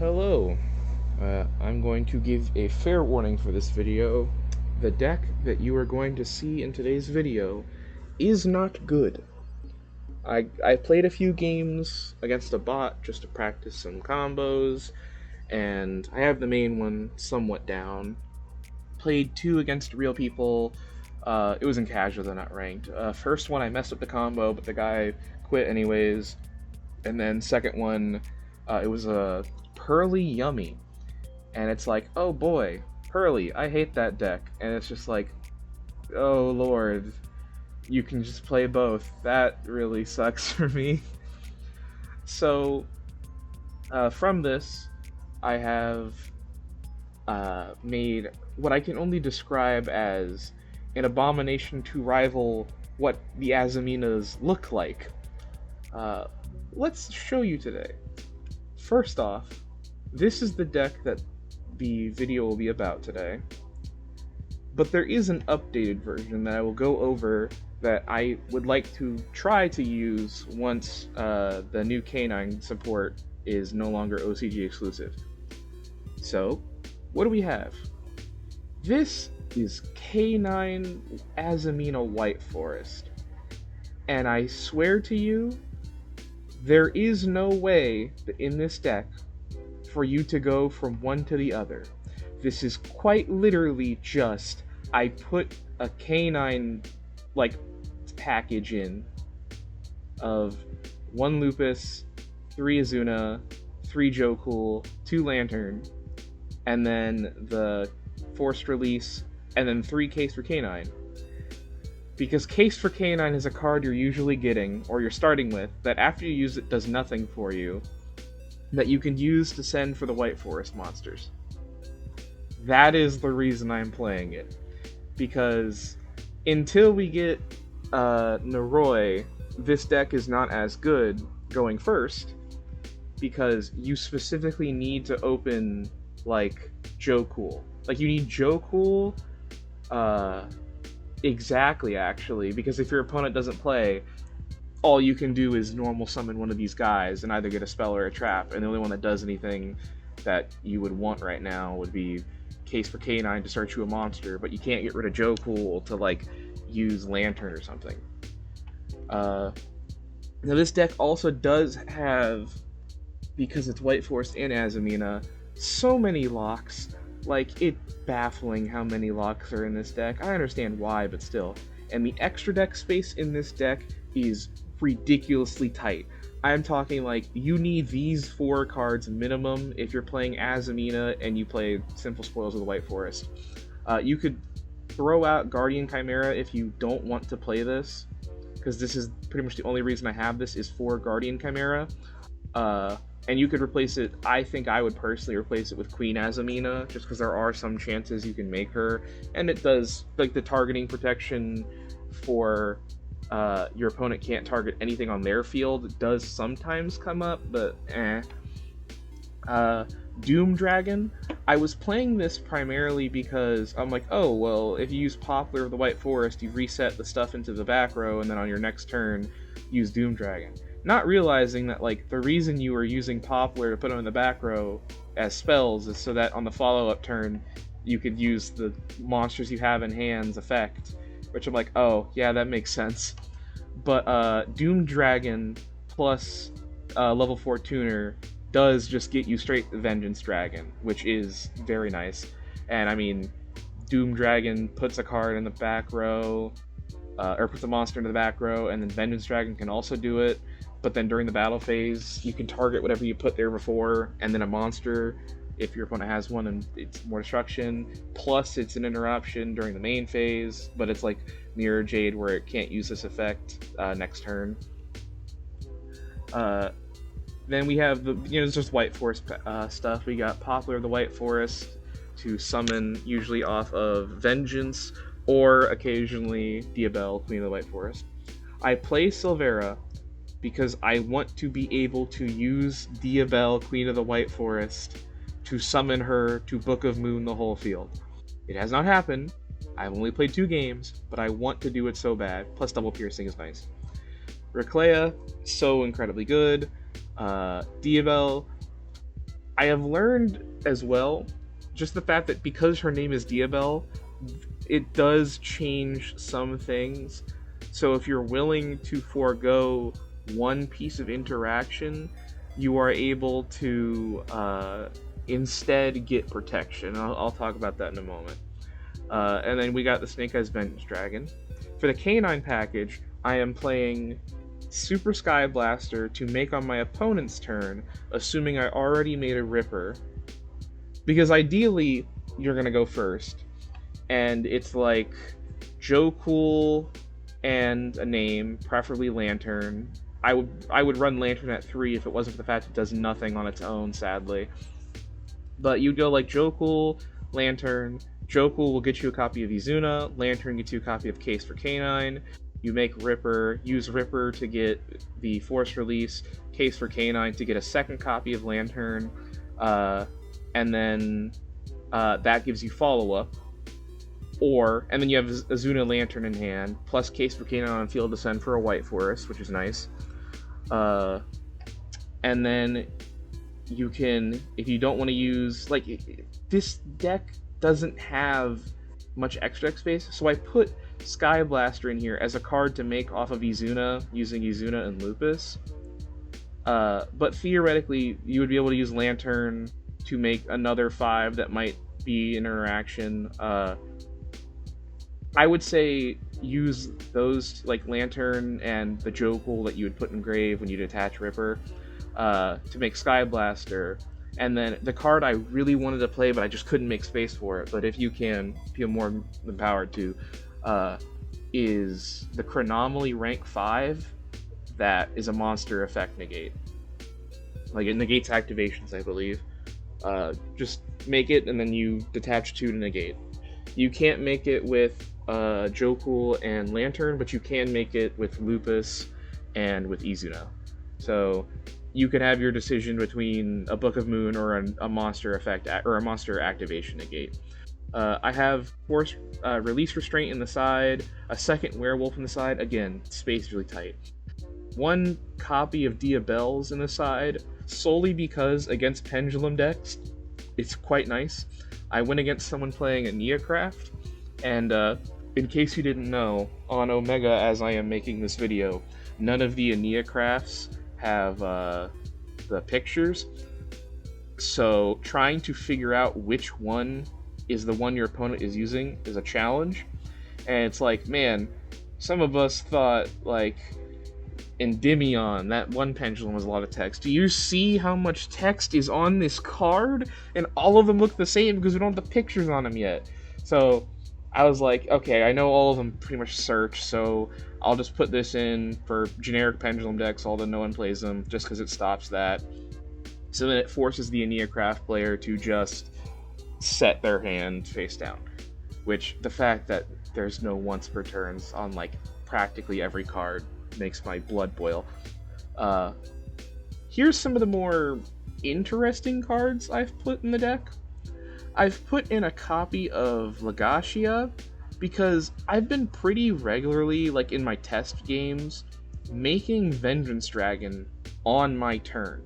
Hello. I'm going to give a fair warning for this video. The deck that you are going to see in today's video is not good. I played a few games against a bot just to practice some combos, and I have the main one somewhat down. Played two against real people. It was in casual, they're not ranked. First one I messed up the combo, but the guy quit anyways. And then second one, it was a Pearly Yummy. And it's like, oh boy, Pearly, I hate that deck. And it's just like, oh lord, you can just play both. That really sucks for me. So, from this, I have made what I can only describe as an abomination to rival what the Azaminas look like. Let's show you today. First off, this is the deck that the video will be about today, but there is an updated version that I will go over that I would like to try to use once the new K9 support is no longer OCG exclusive. So, what do we have? This is K9 Azamina White Forest, and I swear to you, there is no way in this deck for you to go from one to the other. This is quite literally just, I put a K9 package in of 1 Lupus, 3 Azuna, 3 Jokul, 2 Lantern, and then the Forced Release, and then 3 Case for K9. Because Case for K9 is a card you're usually getting, or you're starting with, that after you use it does nothing for you, that you can use to send for the White Forest monsters. That is the reason I'm playing it. Because until we get Naroi, this deck is not as good going first, because you specifically need to open, Jokul. You need Jokul, exactly, actually, because if your opponent doesn't play, all you can do is normal summon one of these guys and either get a spell or a trap, and the only one that does anything that you would want right now would be Case for K9 to search you a monster, but you can't get rid of Jokul to, use Lantern or something. Now this deck also does have, because it's White Forest and Azamina, so many locks. It's baffling how many locks are in this deck. I understand why, but still. And the extra deck space in this deck is ridiculously tight. I'm talking you need these 4 cards minimum if you're playing Azamina and you play Simple Spoils of the White Forest. You could throw out Guardian Chimera if you don't want to play this, because this is pretty much the only reason I have this is for Guardian Chimera. And you could replace it, I think I would personally replace it with Queen Azamina, just because there are some chances you can make her, and it does, the targeting protection for your opponent can't target anything on their field does sometimes come up, but Doom Dragon, I was playing this primarily because I'm like, oh, well, if you use Poplar of the White Forest, you reset the stuff into the back row, and then on your next turn, use Doom Dragon. Not realizing that, the reason you were using Poplar to put them in the back row as spells is so that on the follow-up turn, you could use the monsters you have in hand's effect, which I'm like, oh, yeah, that makes sense. But Doom Dragon plus level 4 Tuner does just get you straight the Vengeance Dragon, which is very nice. And, I mean, Doom Dragon puts a card in the back row, or puts a monster into the back row, and then Vengeance Dragon can also do it. But then during the battle phase, you can target whatever you put there before, and then a monster, if your opponent has one, and it's more destruction. Plus, it's an interruption during the main phase, but it's like Mirror Jade, where it can't use this effect next turn. Then we have it's just White Forest stuff. We got Poplar of the White Forest to summon, usually off of Vengeance, or occasionally Diabelle, Queen of the White Forest. I play Silvera because I want to be able to use Diabelle, Queen of the White Forest, to summon her to Book of Moon the whole field. It has not happened. I've only played 2 games, but I want to do it so bad. Plus double piercing is nice. Reclea, so incredibly good. Diabelle, I have learned as well, just the fact that because her name is Diabelle, it does change some things. So if you're willing to forego one piece of interaction, you are able to instead get protection. I'll talk about that in a moment. And then we got the Snake Eyes Vengeance Dragon. For the Canine package, I am playing Super Sky Blaster to make on my opponent's turn, assuming I already made a Ripper. Because ideally, you're going to go first. And it's like Joe Cool and a name, preferably Lantern. I would run Lantern at 3 if it wasn't for the fact it does nothing on its own, sadly. But you'd go like Joe Cool, Lantern. Joe Cool will get you a copy of Izuna. Lantern gets you a copy of Case for Canine. You make Ripper, use Ripper to get the Force Release, Case for Canine to get a second copy of Lantern, and then that gives you follow-up. And then you have Azuna Lantern in hand, plus Case for Canine on field to send for a White Forest, which is nice. And then you can, if you don't want to use, like, this deck doesn't have much extra space, so I put Sky Blaster in here as a card to make off of Izuna, using Izuna and Lupus. But theoretically, you would be able to use Lantern to make another 5 that might be an interaction. I would say use those, like Lantern and the Joe Cool that you would put in Grave when you'd attach Ripper, to make Sky Blaster. And then the card I really wanted to play, but I just couldn't make space for it, but if you can feel more empowered to, is the Chronomaly rank 5 that is a monster effect negate. Like, it negates activations, I believe. Just make it, and then you detach 2 to negate. You can't make it with Joe Cool and Lantern, but you can make it with Lupus and with Izuna. So you could have your decision between a Book of Moon or a monster effect or a monster activation negate. I have Force Release Restraint in the side, a second Werewolf in the side. Again, space really tight. 1 copy of Diabelle's in the side, solely because against Pendulum decks, it's quite nice. I went against someone playing a Neocraft, and in case you didn't know, on Omega, as I am making this video, none of the Neocrafts have the pictures, so trying to figure out which one is the one your opponent is using is a challenge. And it's like, man, some of us thought, like, Endymion, that one Pendulum was a lot of text. Do you see how much text is on this card? And all of them look the same because we don't have the pictures on them yet. So I was like, okay, I know all of them pretty much search, so I'll just put this in for generic Pendulum decks, although no one plays them, just because it stops that. So then it forces the Neocraft player to just set their hand face down. Which, the fact that there's no once per turns on, like, practically every card makes my blood boil. Here's some of the more interesting cards I've put in the deck. I've put in a copy of Legacia because I've been pretty regularly, like in my test games, making Vengeance Dragon on my turn.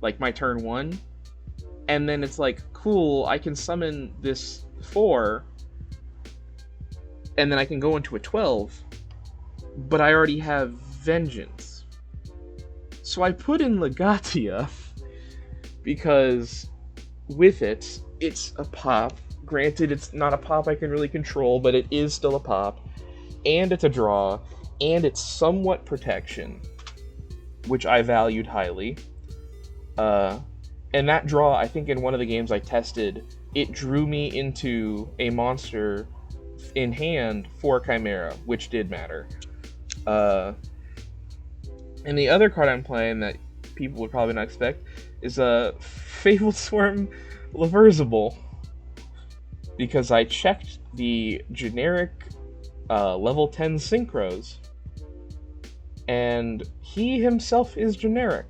Like my turn 1. And then it's like, cool, I can summon this 4, and then I can go into a 12, but I already have Vengeance. So I put in Legacia because with it, it's a pop. Granted, it's not a pop I can really control, but it is still a pop. And it's a draw, and it's somewhat protection, which I valued highly. And that draw, I think in one of the games I tested, it drew me into a monster in hand for Chimera, which did matter. And the other card I'm playing that people would probably not expect is a Fabled Swarm Reversible, because I checked the generic level 10 synchros, and he himself is generic.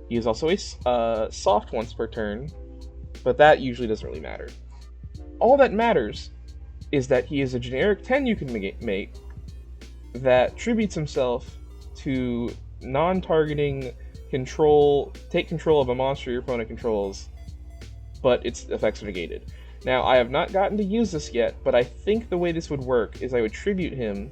He is also a soft once per turn, but that usually doesn't really matter. All that matters is that he is a generic 10 you can make that tributes himself to non-targeting take control of a monster your opponent controls, but its effects are negated. Now, I have not gotten to use this yet, but I think the way this would work is I would tribute him.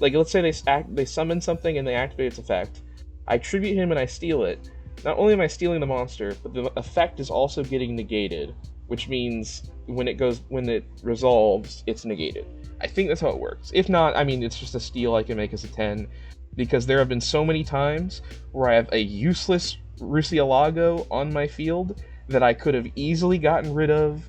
Like, let's say they summon something and they activate its effect. I tribute him and I steal it. Not only am I stealing the monster, but the effect is also getting negated, which means when it resolves, it's negated. I think that's how it works. If not, I mean, it's just a steal I can make as a 10, because there have been so many times where I have a useless Rusialago on my field that I could have easily gotten rid of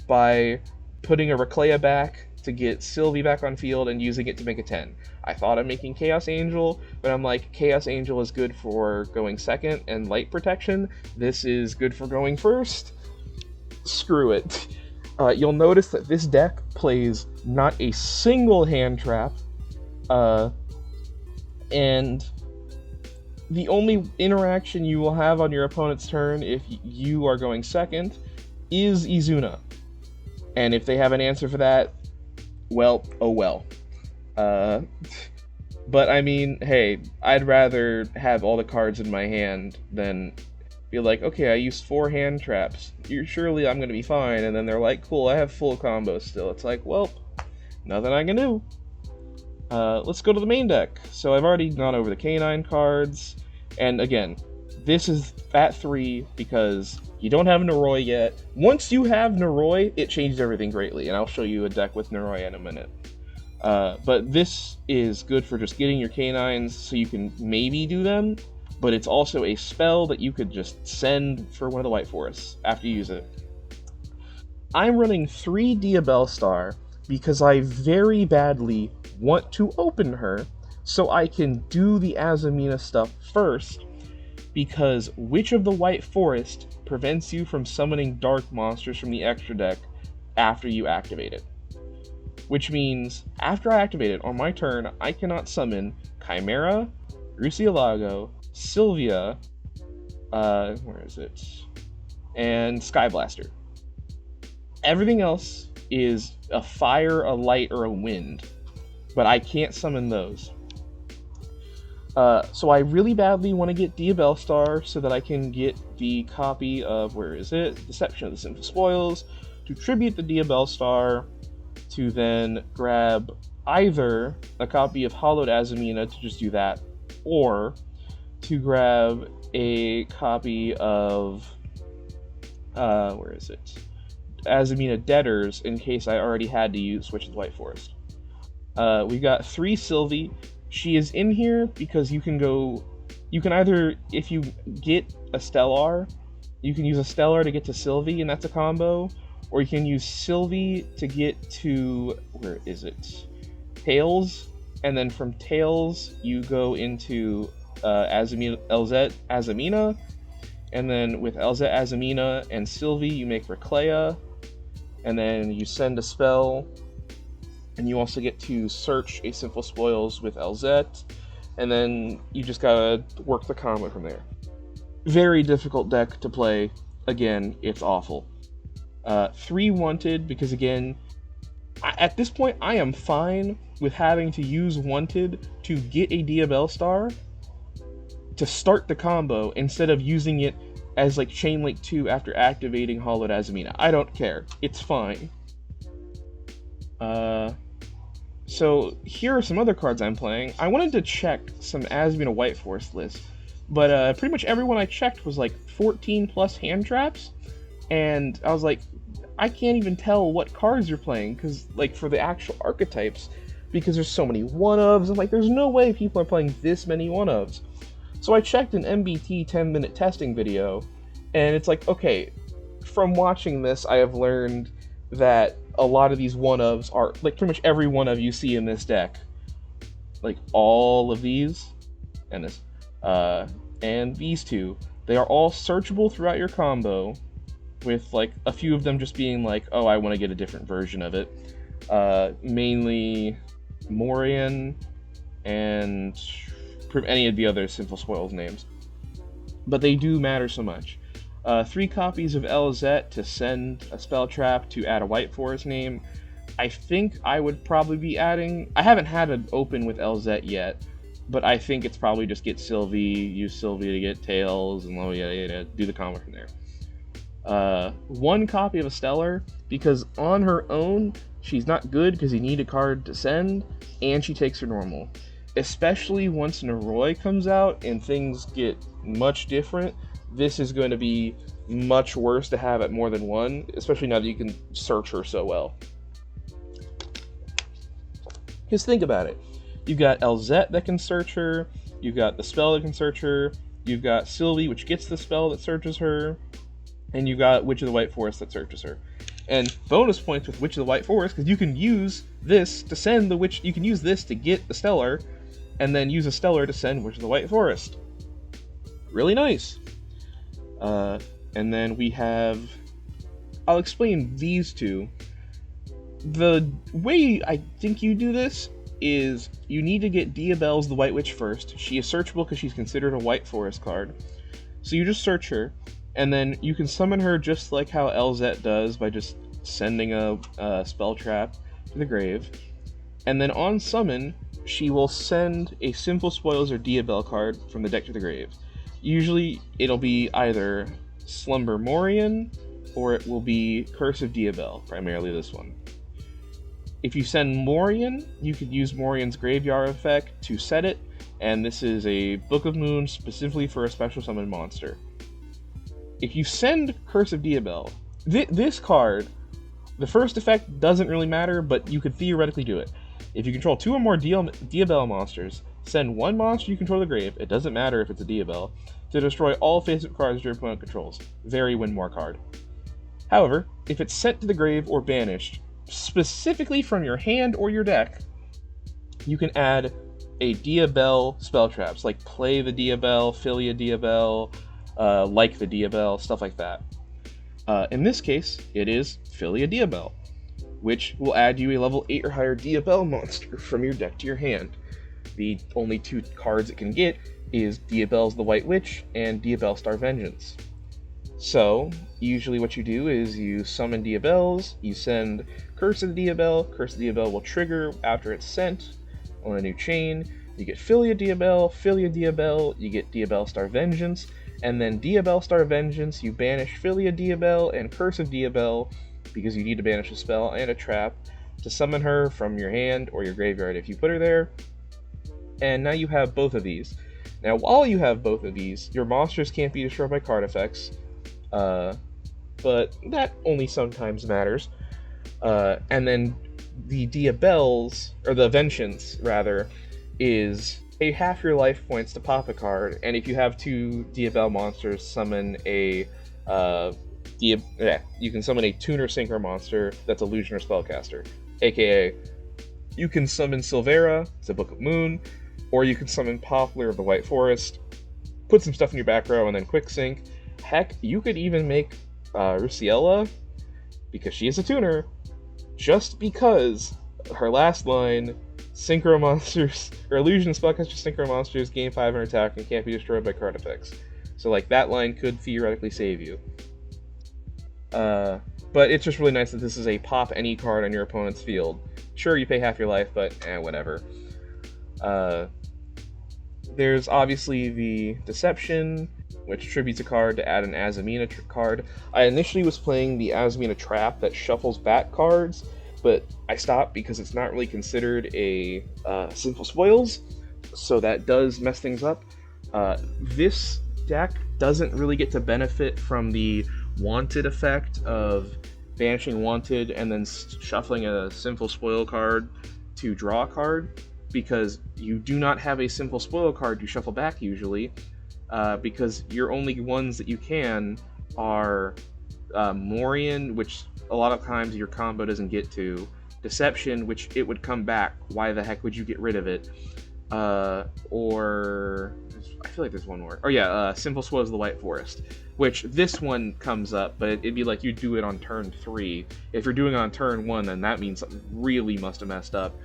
by putting a Reclea back to get Sylvie back on field and using it to make a 10. I thought of making Chaos Angel, but I'm like, Chaos Angel is good for going second and light protection. This is good for going first. Screw it. You'll notice that this deck plays not a single hand trap, and the only interaction you will have on your opponent's turn if you are going second is Izuna. And if they have an answer for that, well, oh well. But I mean, hey, I'd rather have all the cards in my hand than be like, okay, I used 4 hand traps. Surely I'm gonna be fine. And then they're like, cool, I have full combos still. It's like, well, nothing I can do. Let's go to the main deck. So I've already gone over the K9 cards. And again, this is at 3 because you don't have Noroi yet. Once you have Noroi, it changes everything greatly, and I'll show you a deck with Noroi in a minute. But this is good for just getting your K9s so you can maybe do them, but it's also a spell that you could just send for one of the White Forests after you use it. I'm running 3 Diabellstar because I very badly want to open her so I can do the Azamina stuff first, because which of the White Forest prevents you from summoning dark monsters from the extra deck after you activate it? Which means, after I activate it, on my turn, I cannot summon Chimera, Rusialago, Sylvia, where is it? And Skyblaster. Everything else is a fire, a light, or a wind, but I can't summon those. So I really badly want to get Diabellstar so that I can get the copy of, where is it? Deception of the Sinful Spoils, to tribute the Diabellstar, to then grab either a copy of Hallowed Azamina to just do that, or to grab a copy of, where is it? Azamina Debtors in case I already had to use Switch to the White Forest. We've got 3 Sylvie. She is in here because you can either, if you get a Stellar, you can use a Stellar to get to Sylvie, and that's a combo, or you can use Sylvie to get to, where is it? Tails, and then from Tails, you go into Elzette Azamina, and then with Elzette Azamina and Sylvie, you make Reclea, and then you send a spell, and you also get to search a Sinful Spoils with Elzette, and then you just gotta work the combo from there. Very difficult deck to play. Again, it's awful. 3 Wanted, because again, at this point, I am fine with having to use Wanted to get a Diabellstar to start the combo instead of using it as like Chain Link 2 after activating Hallowed Azamina. I don't care. It's fine. So here are some other cards I'm playing. I wanted to check some Azamina White Forest lists, but pretty much everyone I checked was like 14 plus hand traps, and I was like, I can't even tell what cards you're playing, because like for the actual archetypes, because there's so many one-ofs, I'm like, there's no way people are playing this many one-ofs. So I checked an MBT 10-minute testing video, and it's like, okay, from watching this, I have learned that a lot of these one-ofs are, like, pretty much every one-of you see in this deck. Like, all of these, and this, and these 2, they are all searchable throughout your combo, with, like, a few of them just being like, oh, I want to get a different version of it. Mainly Morian, and any of the other Sinful Spoils names. But they do matter so much. 3 copies of Elzette to send a spell trap to add a White Forest name. I think I would probably be adding... I haven't had an open with Elzette yet, But I think it's probably just get Sylvie, use Sylvie to get Tails, and do the combo from there. One copy of a Stellar, because on her own, she's not good because you need a card to send, and she takes her normal. Especially once Noroi comes out and things get much different, this is going to be much worse to have at more than one, especially now that you can search her so well. Because think about it. You've got Elzette that can search her, you've got the spell that can search her, you've got Sylvie, which gets the spell that searches her, and you've got Witch of the White Forest that searches her. And bonus points with Witch of the White Forest, because you can use this to send the Witch, you can use this to get the Stellar, and then use a Stellar to send Witch of the White Forest. Really nice. And then we have... I'll explain these two. The way I think you do this is you need to get Diabelle's the White Witch first. She is searchable because she's considered a White Forest card. So you just search her, and then you can summon her just like how Elzette does by just sending a spell trap to the grave. And then on summon, she will send a Simple Spoils or Diabelle card from the deck to the grave. Usually it'll be either Slumber Morian, or it will be Curse of Diabelle, primarily this one. If you send Morian, you could use Morian's Graveyard effect to set it, and this is a Book of Moon specifically for a special summon monster. If you send Curse of Diabelle, this card, the first effect doesn't really matter, but you could theoretically do it. If you control 2 or more Diabelle monsters, send one monster you control to the grave, it doesn't matter if it's a Diabelle, to destroy all face-up cards your opponent controls. Very win-more card. However, if it's sent to the grave or banished, specifically from your hand or your deck, you can add a Diabelle spell traps, like Play the Diabelle, Filia Diabelle, like the Diabelle, stuff like that. In this case, it is Filia Diabelle, which will add you a level 8 or higher Diabelle monster from your deck to your hand. The only 2 cards it can get is Diabelle's the White Witch and Diabelle Star Vengeance. So, usually what you do is you summon Diabelles, you send Curse of the Diabelle. Curse of the Diabelle will trigger after it's sent on a new chain. You get Filia Diabelle, you get Diabelle Star Vengeance, and then Diabelle Star Vengeance, you banish Filia Diabelle and Curse of Diabelle, because you need to banish a spell and a trap to summon her from your hand or your graveyard if you put her there. And now you have both of these. Now, while you have both of these, your monsters can't be destroyed by card effects, but that only sometimes matters. And then the Diabelles, or the Vengeance, rather, is pay half your life points to pop a card, and if you have 2 Diabelle monsters, summon a you can summon a Tuner Sinker monster that's Illusion or Spellcaster. AKA, you can summon Silvera, it's a Book of Moon, or you can summon Poplar of the White Forest, put some stuff in your back row, and then quick sync. Heck, you could even make Rusiella, because she is a tuner, just because her last line, Synchro Monsters, or Illusion Spellcaster Synchro Monsters gain 500 attack and can't be destroyed by card effects. So, like, that line could theoretically save you. But it's just really nice that this is a pop any card on your opponent's field. Sure, you pay half your life, but whatever. There's obviously the Deception, which tributes a card to add an Azamina card. I initially was playing the Azamina Trap that shuffles back cards, but I stopped because it's not really considered a Sinful Spoils, so that does mess things up. This deck doesn't really get to benefit from the Wanted effect of banishing Wanted and then shuffling a Sinful Spoil card to draw a card, because you do not have a Sinful Spoil card to shuffle back usually, because your only ones that you can are Morian, which a lot of times your combo doesn't get to, Deception, which it would come back, why the heck would you get rid of it, or I feel like there's one more. Oh yeah, Simple Spoils of the White Forest, which this one comes up, but it'd be like you do it on turn 3. If you're doing it on turn 1, then that means something really must have messed up.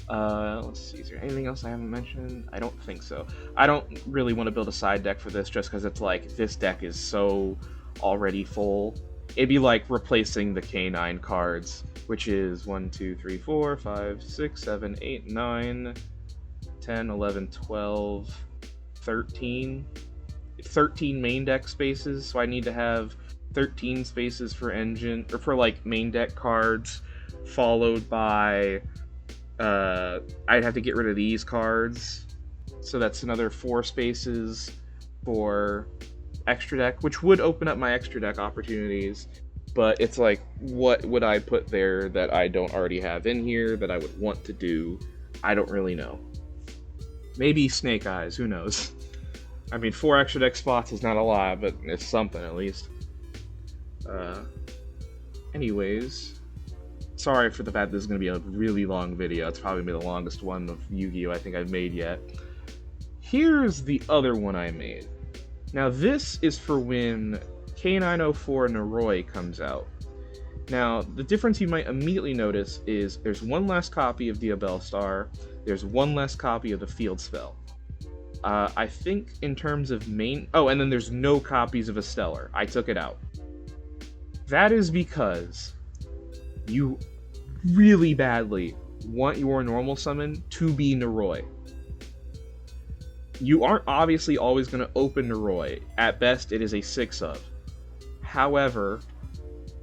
Let's see, is there anything else I haven't mentioned? I don't think so. I don't really want to build a side deck for this just because it's like, this deck is so already full. It'd be like replacing the K9 cards, which is 1, 2, 3, 4, 5, 6, 7, 8, 9, 10, 11, 12, 13. 13 main deck spaces, so I need to have 13 spaces for engine, or for like main deck cards, followed by, I'd have to get rid of these cards, so that's another 4 spaces for extra deck, which would open up my extra deck opportunities, but it's like, what would I put there that I don't already have in here that I would want to do? I don't really know. Maybe Snake Eyes, who knows? I mean, 4 extra deck spots is not a lot, but it's something at least. Anyways, sorry for the fact this is going to be a really long video. It's probably going to be the longest one of Yu-Gi-Oh! I think I've made yet. Here's the other one I made. Now, this is for when K904 Noroi comes out. Now, the difference you might immediately notice is there's one less copy of Diabellstar, there's one less copy of the Field Spell. I think in terms of main... Oh, and then there's no copies of a Stellar. I took it out. That is because you really badly want your normal summon to be Noroi. You aren't obviously always going to open Noroi. At best, it is a 6 of. However,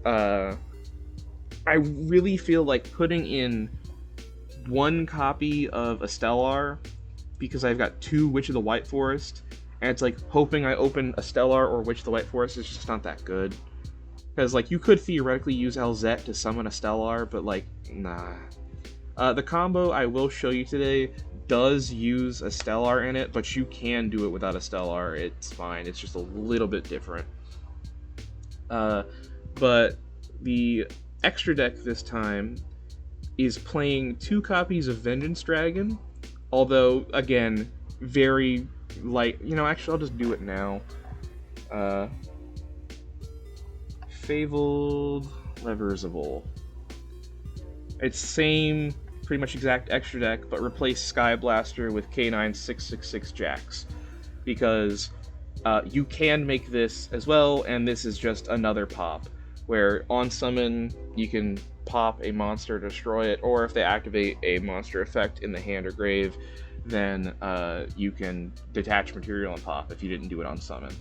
I really feel like putting in one copy of a Stellar, because I've got 2 Witch of the White Forest, and it's like hoping I open a Stellar or Witch of the White Forest is just not that good. Because, like, you could theoretically use LZ to summon a Stellar, but, like, nah. The combo I will show you today does use a Stellar in it, but you can do it without a Stellar. It's fine. It's just a little bit different. But the extra deck this time is playing 2 copies of Vengeance Dragon, although, again, very light. You know, actually, I'll just do it now. Fabled Leversable. It's same, pretty much exact extra deck, but replace Sky Blaster with K9 666 Jax. Because you can make this as well, and this is just another pop, where on summon you can pop a monster, destroy it, or if they activate a monster effect in the hand or grave, then you can detach material and pop if you didn't do it on summon.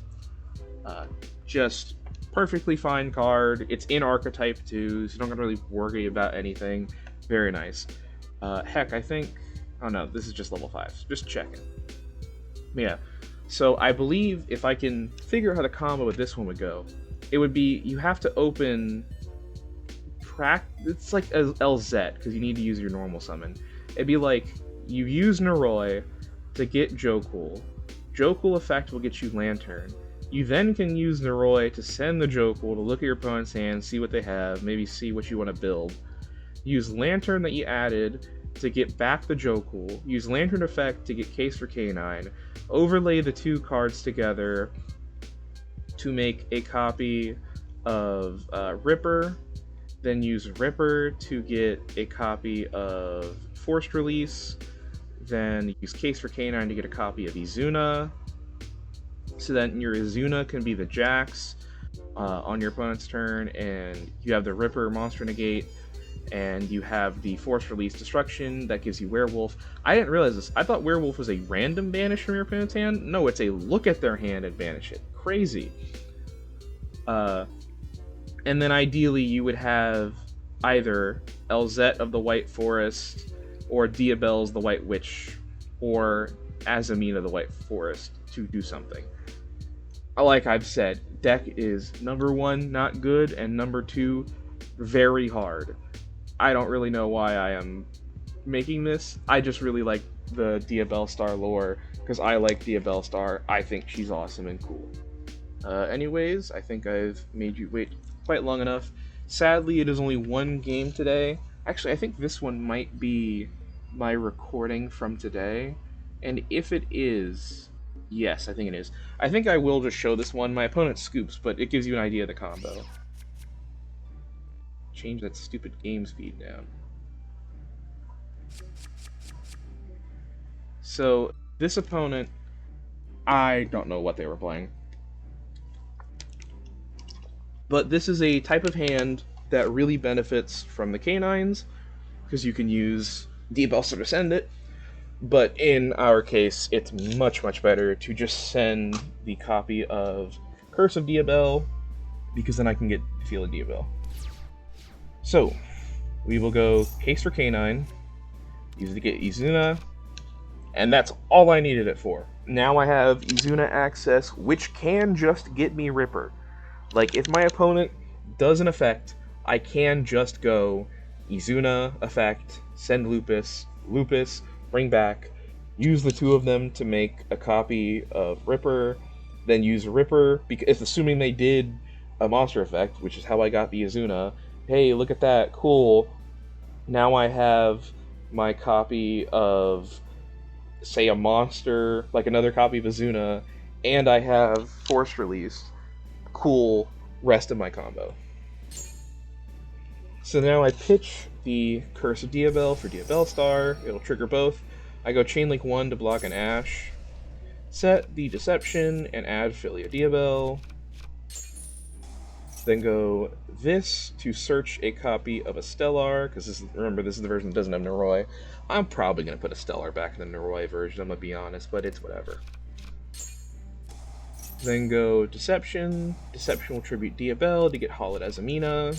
Just perfectly fine card. It's in archetype too, so you don't gotta really worry about anything. Very nice. Heck, I think... Oh no, this is just level 5. Just checking. Yeah. So I believe if I can figure out how the combo with this one would go, it would be you have to open... It's like LZ, because you need to use your normal summon. It'd be like, you use Noroi to get Jokul. Jokul effect will get you Lantern. You then can use Noroi to send the Jokul to look at your opponent's hand, see what they have, maybe see what you want to build. Use Lantern that you added to get back the Jokul. Use Lantern effect to get Case for K9. Overlay the 2 cards together to make a copy of Ripper. Then use Ripper to get a copy of Forced Release. Then use Case for K9 to get a copy of Izuna. So that your Izuna can be the Jax on your opponent's turn, and you have the Ripper Monster Negate, and you have the Force Release Destruction that gives you Werewolf. I didn't realize this. I thought Werewolf was a random banish from your opponent's hand. No, it's a look at their hand and banish it. Crazy. And then ideally you would have either Elzette of the White Forest, or Diabell's the White Witch, or Azamina the White Forest to do something. Like I've said, deck is number 1, not good, and number 2, very hard. I don't really know why I am making this. I just really like the Diabellstar lore, because I like Diabellstar. I think she's awesome and cool. Anyways, I think I've made you wait quite long enough. Sadly, it is only 1 game today. Actually, I think this one might be my recording from today, and if it is... Yes, I think it is. I think I will just show this one. My opponent scoops, but it gives you an idea of the combo. Change that stupid game speed down. So, this opponent, I don't know what they were playing. But this is a type of hand that really benefits from the K9s, because you can use Diabellstar to send it. But in our case, it's much, much better to just send the copy of Curse of Diabel, because then I can get Feel of Diabel. So, we will go Case for Canine, use it to get Izuna, and that's all I needed it for. Now I have Izuna access, which can just get me Ripper. Like, if my opponent does an effect, I can just go Izuna, effect, send Lupus, Lupus, bring back, use the two of them to make a copy of Ripper, then use Ripper, because assuming they did a monster effect, which is how I got the Izuna. Hey, look at that, cool. Now I have my copy of, say, a monster, like another copy of Izuna, and I have Force Release. Cool, rest of my combo. So now I pitch the Curse of Diabel for Diabel Star. It'll trigger both. I go Chain Link 1 to block an Ash. Set the Deception and add Filia Diabel. Then go this to search a copy of a Stellar, because remember, this is the version that doesn't have Noroi. I'm probably going to put a Stellar back in the Noroi version, I'm going to be honest, but it's whatever. Then go Deception. Deception will tribute Diabel to get Hollowed Azamina.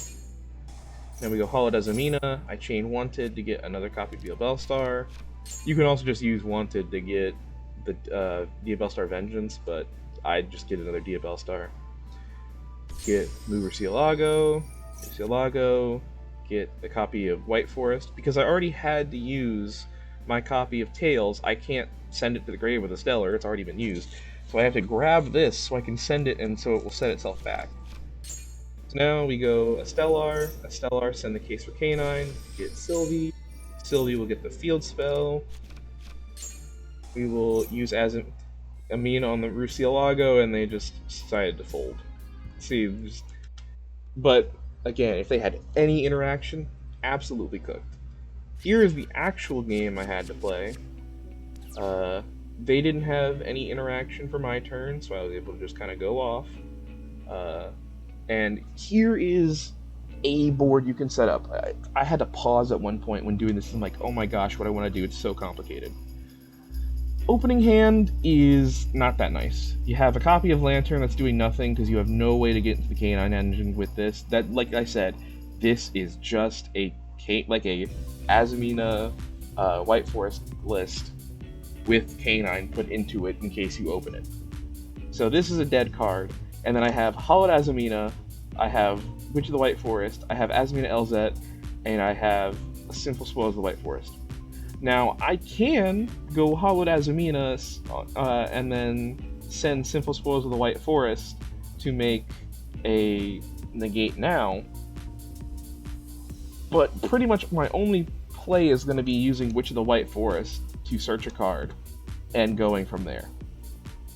Then we go Hollowed Azamina. I chain Wanted to get another copy of Diabel Star. You can also just use Wanted to get the Diabel Star Vengeance, but I'd just get another Diabel Star. Get Murcielago, get a copy of White Forest. Because I already had to use my copy of Tails, I can't send it to the grave with a Stellar, it's already been used. So I have to grab this so I can send it, and so it will set itself back. So now we go a Stellar, send the Case for Canine, get Sylvie. Sylvie will get the Field Spell. We will use Azamina on the Murcielago, and they just decided to fold. See, but again, if they had any interaction, absolutely cooked. Here is the actual game I had to play. They didn't have any interaction for my turn, so I was able to just kind of go off. And here is a board you can set up. I had to pause at one point when doing this. I'm like, oh my gosh, what I want to do, it's so complicated. Opening hand is not that nice. You have a copy of Lantern that's doing nothing because you have no way to get into the Canine engine with this. That, like I said, this is just a Azamina White Forest list with Canine put into it in case you open it. So this is a dead card, and then I have Hollowed Azamina, I have Witch of the White Forest, I have Azamina LZ, and I have a Simple Spoils of the White Forest. Now, I can go Hollowed Azamina and then send Simple Spoils of the White Forest to make a negate now, but pretty much my only play is going to be using Witch of the White Forest to search a card and going from there,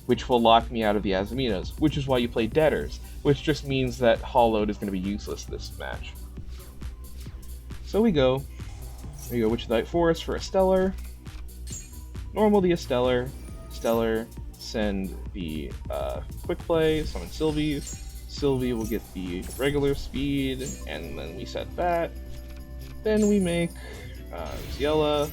which will lock me out of the Azaminas, which is why you play Deaders, which just means that Hollowed is going to be useless this match. So we go Witch of the White Forest for a Stellar, normal the Stellar, send the Quick Play, summon Sylvie. Sylvie will get the regular speed, and then we set that. Then we make Ciela,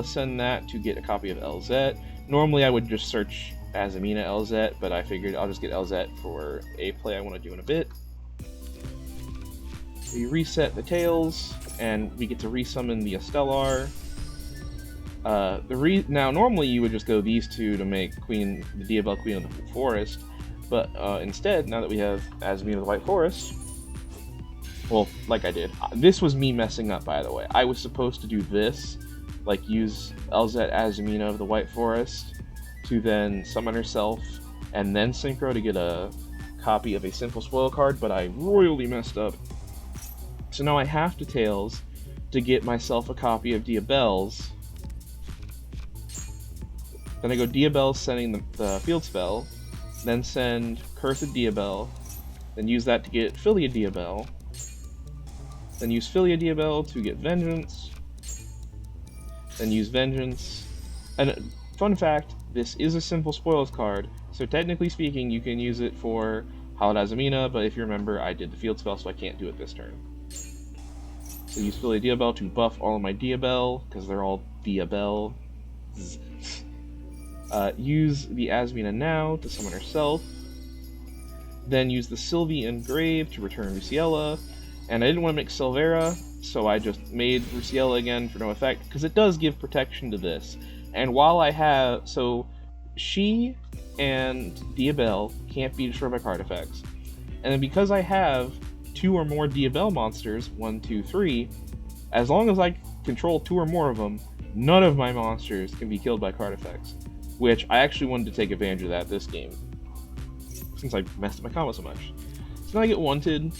send that to get a copy of LZ. Normally I would just search Azamina LZ, but I figured I'll just get LZ for a play I want to do in a bit. We reset the Tails, and we get to resummon the Estelar. Now, normally you would just go these two to make the Diabel Queen of the Forest, but instead, now that we have Azamina of the White Forest, well, like I did, this was me messing up, by the way. I was supposed to do this, like use LZ Azamina of the White Forest to then summon herself, and then Synchro to get a copy of a Simple Spoil card, but I royally messed up. So now I have to Tails to get myself a copy of Diabel's. Then I go Diabel sending the Field Spell, then send Curse of Diabel, then use that to get Filia Diabel, then use Filia Diabel to get Vengeance, then use Vengeance. And fun fact, this is a Simple Spoils card, so technically speaking you can use it for Hollowed Azamina, but if you remember, I did the Field Spell, so I can't do it this turn. So use Filia Diabel to buff all of my Diabel, because they're all Diabel. Use the Azamina now to summon herself. Then use the Sylvie Engrave to return Rusiella. And I didn't want to make Silvera, so I just made Rusiella again for no effect, because it does give protection to this. And while I have... So, she and Diabell can't be destroyed by card effects. And then because I have 2 or more Diabell monsters, 1, 2, 3, as long as I control 2 or more of them, none of my monsters can be killed by card effects. Which I actually wanted to take advantage of that this game, since I messed up my combo so much. So now I get Wanted.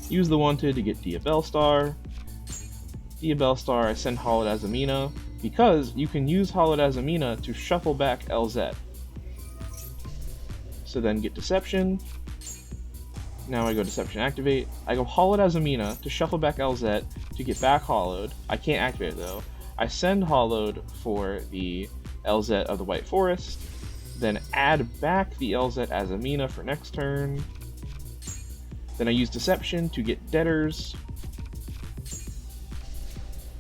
Use the Wanted to get Diabell Star. Diabell Star, I send Hollowed Azamina, because you can use Hollowed Azamina to shuffle back LZ. So then get Deception. Now I go Deception Activate. I go Hollowed Azamina to shuffle back LZ to get back Hollowed. I can't activate it though. I send Hollowed for the LZ of the White Forest, then add back the LZ Azamina for next turn. Then I use Deception to get Deaders,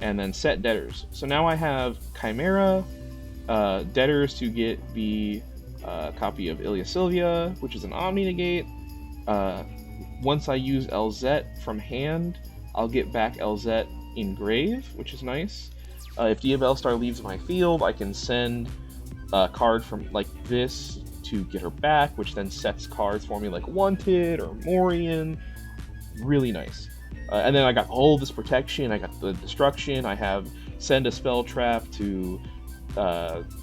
and then set Deaders. So now I have Chimera, Deaders to get the copy of Ilya Sylvia, which is an Omni Negate. Once I use LZ from hand, I'll get back LZ Engrave, which is nice. If Diabell Star leaves my field, I can send a card from like this to get her back, which then sets cards for me like Wanted or Morian. Really nice. And then I got all this protection, I got the destruction, I have send a spell trap to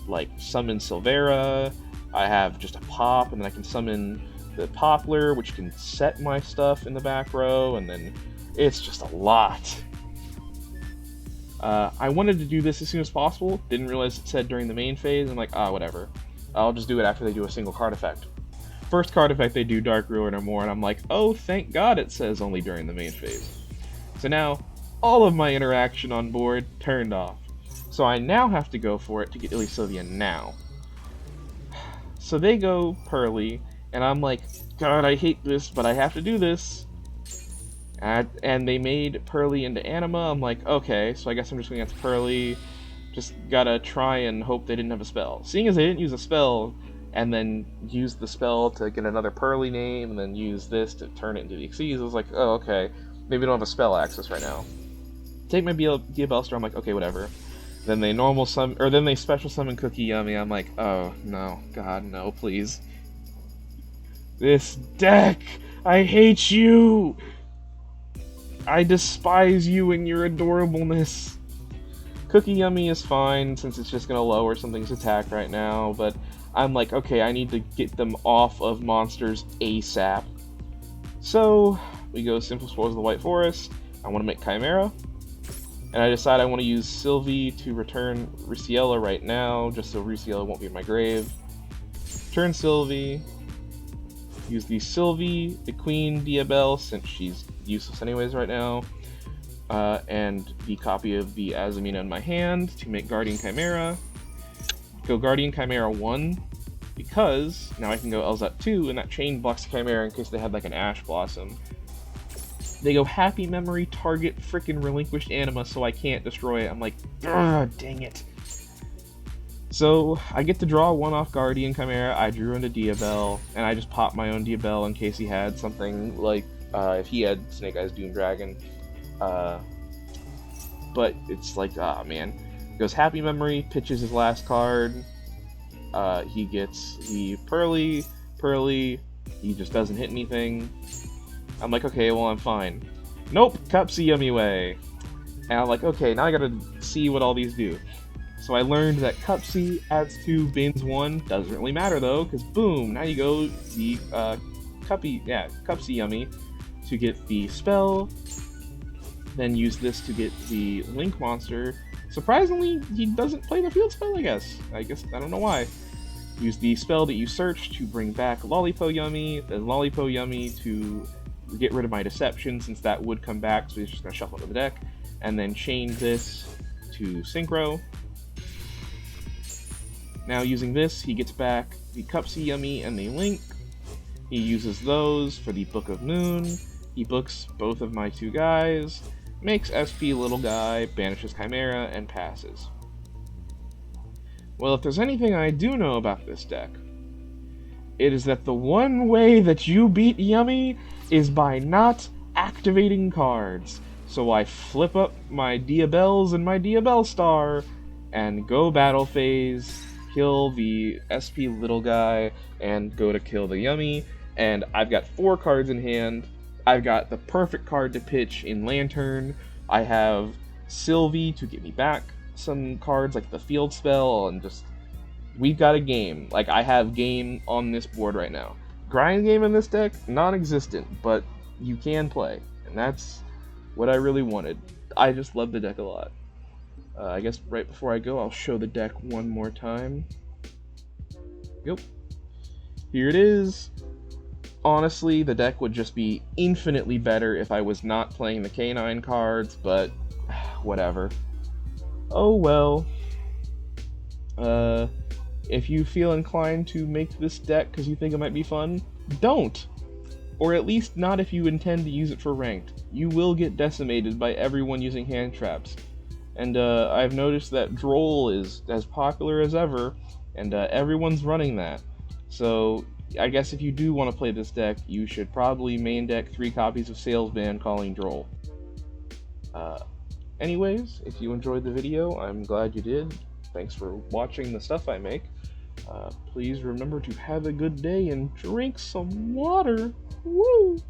like summon Silvera, I have just a pop, and then I can summon the Poplar, which can set my stuff in the back row, and then it's just a lot. I wanted to do this as soon as possible, didn't realize it said during the main phase. I'm like, whatever. I'll just do it after they do a single card effect. First card effect they do Dark Ruin or more, and I'm like, oh, thank God it says only during the main phase. So now, all of my interaction on board turned off. So I now have to go for it to get Ilya Sylvia now. So they go Pearly, and I'm like, God, I hate this, but I have to do this. And they made Pearly into Anima. I'm like, okay, so I guess I'm just going against Pearly. Just gotta try and hope they didn't have a spell. Seeing as they didn't use a spell, and then use the spell to get another Pearly name, and then use this to turn it into the Xyz, I was like, oh, okay, maybe we don't have a spell access right now. Take my Diabell Star, I'm like, okay, whatever. Then they then they special summon Cookie Yummy. I'm like, oh, no, God, no, please. This deck! I hate you! I despise you and your adorableness. Cookie Yummy is fine, since it's just going to lower something's attack right now, but I'm like, okay, I need to get them off of monsters ASAP. So, we go Simple Spores of the White Forest. I want to make Chimera. And I decide I want to use Sylvie to return Rusiella right now, just so Rusiella won't be in my grave. Turn Sylvie. Use the Sylvie, the Queen Diabell, since she's useless anyways right now. And the copy of the Azamina in my hand to make Guardian Chimera. Go Guardian Chimera 1, because now I can go Elzat 2, and that chain blocks the Chimera in case they had like an Ash Blossom. They go Happy Memory, target frickin' relinquished Anima, so I can't destroy it. I'm like, dang it. So I get to draw one off Guardian Chimera, I drew into Diabell, and I just popped my own Diabell in case he had something like, if he had Snake Eyes Doom Dragon. But it's like, man. Goes Happy Memory, pitches his last card. He gets the Pearly, he just doesn't hit anything. I'm like, okay, well, I'm fine. Nope, Cupsy Yummy Way. And I'm like, okay, now I gotta see what all these do. So I learned that Cupsy adds to Bins 1. Doesn't really matter though, because boom, now you go the Cupsy Yummy to get the spell. Then use this to get the Link monster. Surprisingly, he doesn't play the field spell, I guess. I don't know why. Use the spell that you search to bring back Lollipo Yummy, then Lollipo Yummy to get rid of my Deception, since that would come back, so he's just going to shuffle into the deck. And then chain this to Synchro. Now using this, he gets back the Cupsy Yummy and the Link. He uses those for the Book of Moon. He books both of my 2 guys, makes SP little guy, banishes Chimera, and passes. Well, if there's anything I do know about this deck, it is that the one way that you beat Yummy is by not activating cards. So I flip up my Diabells and my Diabell Star, and go battle phase, kill the SP little guy, and go to kill the Yummy, and I've got 4 cards in hand. I've got the perfect card to pitch in Lantern. I have Sylvie to get me back some cards like the Field Spell, and just we've got a game. Like, I have game on this board right now. Grind game in this deck, non-existent, but you can play, and that's what I really wanted. I just love the deck a lot. I guess right before I go, I'll show the deck one more time. Yep. Here it is. Honestly, the deck would just be infinitely better if I was not playing the K9 cards, but whatever. Oh well. If you feel inclined to make this deck because you think it might be fun, don't! Or at least not if you intend to use it for ranked. You will get decimated by everyone using hand traps. And I've noticed that Droll is as popular as ever, and everyone's running that. So I guess if you do want to play this deck, you should probably main deck 3 copies of Salesman calling Droll. Anyways, if you enjoyed the video, I'm glad you did. Thanks for watching the stuff I make. Please remember to have a good day and drink some water. Woo!